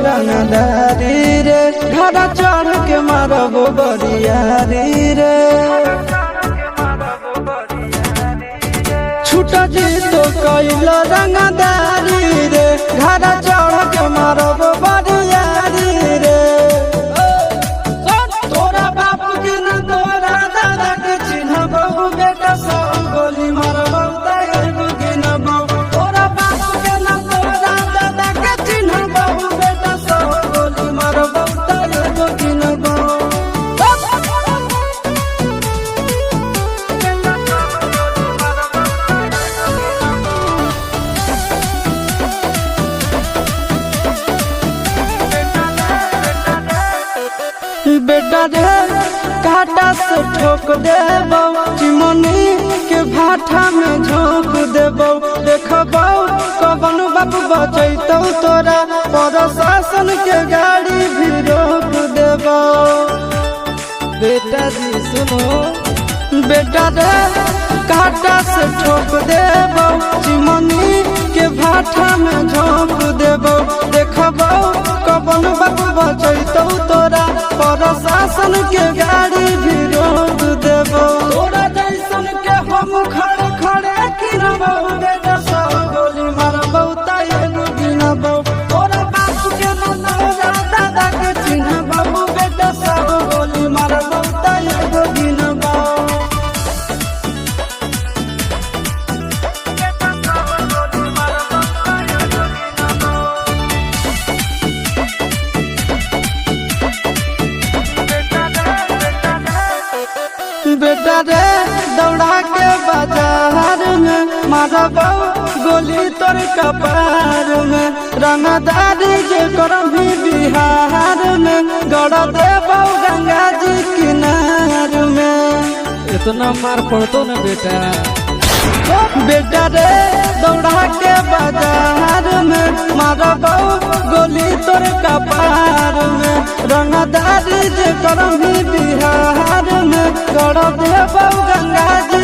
रंगदारी रे घड़ा चढ़ के मारबो बरियारी रे छूट जी तो कैल रंगदारी रे घड़ा चढ़ के मारबो बरियारी रे तोरा बाप के न तोरा दादा के चिन्हबो बेटा सौ गोली मारबो तैगो गिनबो तोरा बाप के न तोरा दादा के चिन्हबो बेटा सौ गोली मारबो तैगो गिनबो बेटा रे काटा से ठोक देबो चिमनी के भाठा में झोंक देबो देखबो कवन बाप बचैतौ तोरा प्रशासन के गाड़ी भी रोक देबो बेटा जी सुनो बेटा रे काटा से ठोक देबो चिमनी के भाठा में झोंक देबो देखबो कवन बाप बचैतौ तोरा प्रशासन के गाड़ी भी रोक देबो तोरा जैसन के हम खड़े खड़े गिनबो बेटा सौ गोली मारबो तैगो गिनबो तोरा बाप के न तोरा दादा के चिन्हबो बेटा सौ गोली मारबो तैगो गिनबो बेटा रे दौड़ा के बाजार में मारबो गोली तोर कपार में रंगदारी जे करम भी बिहार में गड़ देबो गंगा जी किनार में इतना मार पड़तो न बेटा बेटा रे दौड़ा के बाजार में मारबो गोली तोर कपार में रंगदारी जे करम भी बिहार में गड़ देबो गंगा जी